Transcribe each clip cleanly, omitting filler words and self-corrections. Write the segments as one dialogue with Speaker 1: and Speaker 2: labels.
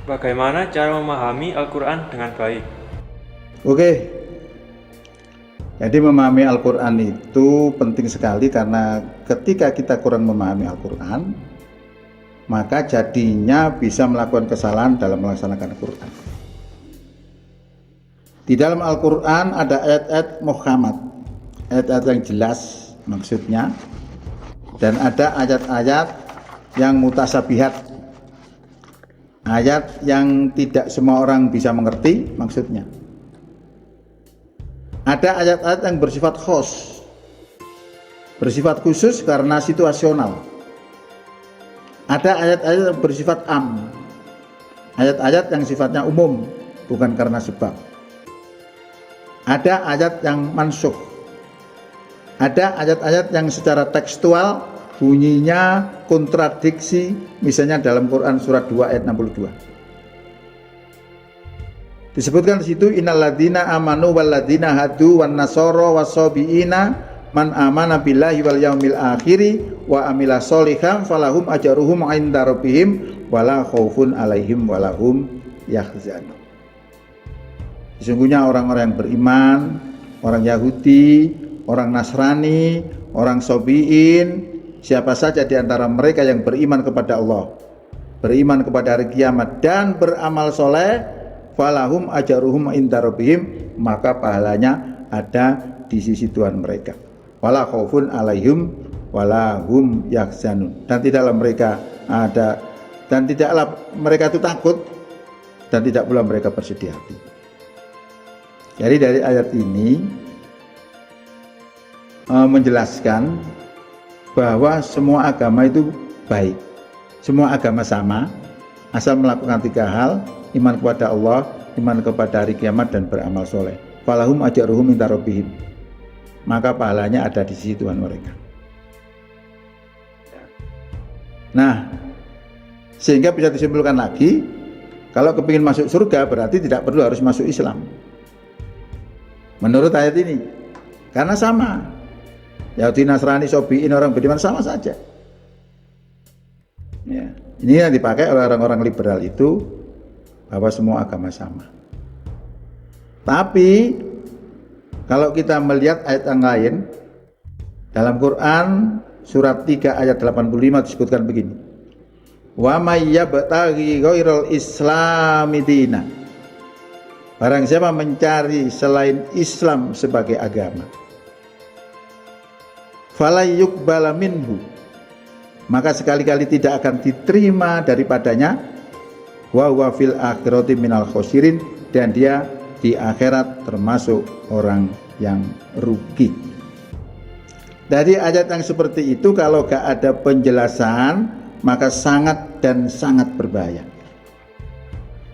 Speaker 1: Bagaimana cara memahami Al-Quran dengan baik?
Speaker 2: Oke, jadi memahami Al-Quran itu penting sekali karena ketika kita kurang memahami Al-Quran, maka jadinya bisa melakukan kesalahan dalam melaksanakan Al-Quran. Di dalam Al-Quran ada ayat-ayat muhkamat, ayat-ayat yang jelas maksudnya, dan ada ayat-ayat yang mutasabihat, ayat yang tidak semua orang bisa mengerti maksudnya. Ada ayat-ayat yang bersifat khos, bersifat khusus karena situasional. Ada ayat-ayat yang bersifat am, ayat-ayat yang sifatnya umum, bukan karena sebab. Ada ayat yang mansukh, ada ayat-ayat yang secara tekstual bunyinya kontradiksi, misalnya dalam Quran surat 2 ayat 62. Disebutkan di situ innalladzina amanu walladzina hadu wan nasara wasabiina man amana billahi wal yaumil akhiri wa amila sholihan falahum ajruhum 'inda rabbihim wala khaufun 'alaihim walahum yahzanun. Sesungguhnya orang-orang yang beriman, orang Yahudi, orang Nasrani, orang Sabiin, siapa saja di antara mereka yang beriman kepada Allah, beriman kepada hari kiamat dan beramal soleh, falahum ajruhum inda rabbihim, maka pahalanya ada di sisi Tuhan mereka. Wala khaufun alaihim wala hum yahzanun, dan tidaklah mereka ada, dan tidaklah mereka itu takut, dan tidak pula mereka bersedih hati. Jadi dari ayat ini menjelaskan bahwa semua agama itu baik, semua agama sama, asal melakukan 3 hal: iman kepada Allah, iman kepada hari kiamat, dan beramal soleh. Falahum ajruhum inda rabbihim, maka pahalanya ada di sisi Tuhan mereka. Nah, sehingga bisa disimpulkan lagi, kalau kepingin masuk surga berarti tidak perlu harus masuk Islam, menurut ayat ini, karena sama. Yahudi, Nasrani, Sabiin, orang beriman sama saja. Ya, ini yang dipakai oleh orang-orang liberal itu, bahwa semua agama sama. Tapi kalau kita melihat ayat yang lain, dalam Quran surat 3 ayat 85 disebutkan begini: wa may yabtaghi ghairal islami dina, barang siapa mencari selain Islam sebagai agama, fala yuqbala minhu, maka sekali-kali tidak akan diterima daripadanya, wa huwa fil akhirati minal khosirin, dan dia di akhirat termasuk orang yang rugi. Dari ayat yang seperti itu kalau gak ada penjelasan, maka sangat dan sangat berbahaya.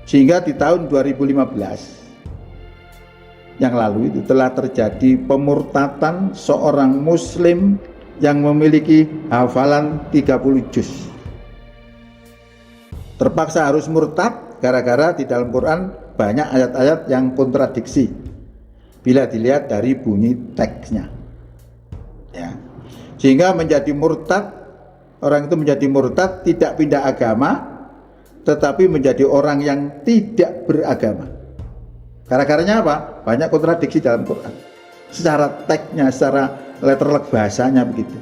Speaker 2: Sehingga di tahun 2015 yang lalu itu telah terjadi pemurtatan seorang muslim yang memiliki hafalan 30 juz. Terpaksa harus murtad gara-gara di dalam Quran banyak ayat-ayat yang kontradiksi bila dilihat dari bunyi teksnya, ya. Sehingga menjadi murtad, orang itu menjadi murtad, tidak pindah agama, tetapi menjadi orang yang tidak beragama. Gara-garanya apa? Banyak kontradiksi dalam Quran, secara teksnya, secara letterlek bahasanya begitu.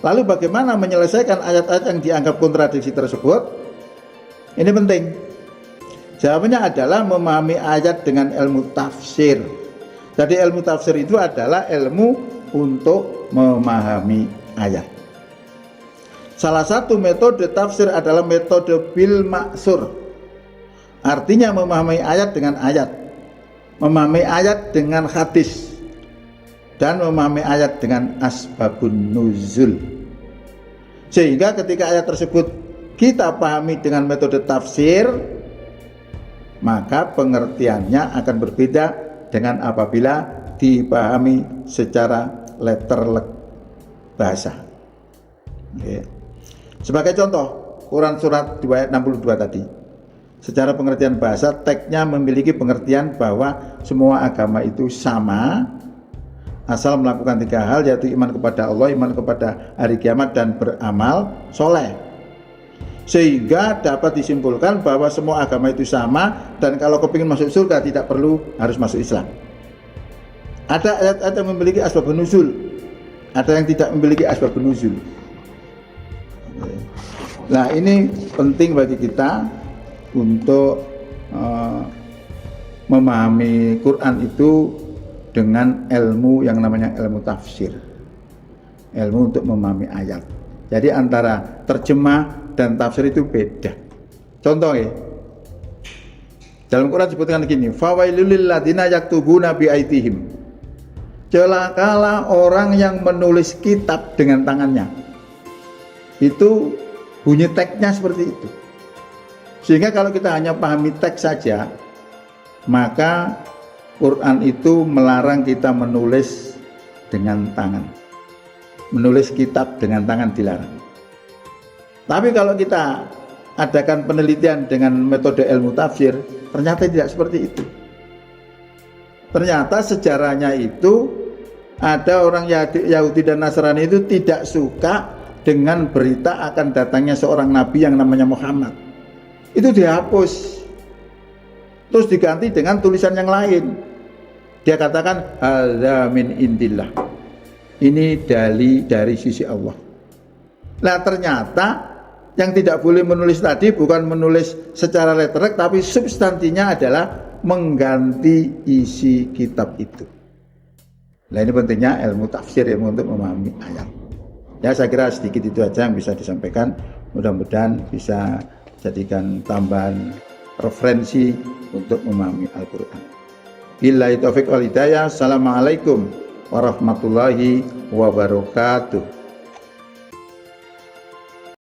Speaker 2: Lalu bagaimana menyelesaikan ayat-ayat yang dianggap kontradiksi tersebut? Ini penting. Jawabannya adalah memahami ayat dengan ilmu tafsir. Jadi ilmu tafsir itu adalah ilmu untuk memahami ayat. Salah satu metode tafsir adalah metode bil maksur. Artinya memahami ayat dengan ayat, memahami ayat dengan hadis, dan memahami ayat dengan asbabun nuzul. Sehingga ketika ayat tersebut kita pahami dengan metode tafsir, maka pengertiannya akan berbeda dengan apabila dipahami secara letterlek bahasa. Oke. Sebagai contoh, Quran surat 2 ayat 62 tadi, secara pengertian bahasa, teksnya memiliki pengertian bahwa semua agama itu sama, asal melakukan 3 hal, yaitu iman kepada Allah, iman kepada hari kiamat, dan beramal soleh. Sehingga dapat disimpulkan bahwa semua agama itu sama, dan kalau kepingin masuk surga tidak perlu harus masuk Islam. Ada ayat-ayat yang memiliki asbabun nuzul, ada yang tidak memiliki asbabun nuzul. Nah, ini penting bagi kita untuk memahami Quran itu dengan ilmu yang namanya ilmu tafsir, ilmu untuk memahami ayat. Jadi antara terjemah dan tafsir itu beda. Contoh ya, dalam Quran disebutkan begini, fawailul lil ladzina yaktubuna bi aydihim. Celakalah orang yang menulis kitab dengan tangannya. Itu bunyi teksnya seperti itu. Sehingga kalau kita hanya pahami teks saja, maka Quran itu melarang kita menulis dengan tangan. Menulis kitab dengan tangan dilarang. Tapi kalau kita adakan penelitian dengan metode ilmu tafsir, ternyata tidak seperti itu. Ternyata sejarahnya itu ada orang Yahudi dan Nasrani itu tidak suka dengan berita akan datangnya seorang nabi yang namanya Muhammad. Itu dihapus, terus diganti dengan tulisan yang lain. Dia katakan hadza min indillah, ini dari sisi Allah. Nah, ternyata yang tidak boleh menulis tadi bukan menulis secara letterek, tapi substansinya adalah mengganti isi kitab itu. Nah, ini pentingnya ilmu tafsir ya, untuk memahami ayat. Ya, saya kira sedikit itu aja yang bisa disampaikan. Mudah-mudahan bisa jadikan tambahan referensi untuk memahami Al-Quran. Billahi taufiq wal hidayah. Assalamualaikum warahmatullahi wabarakatuh.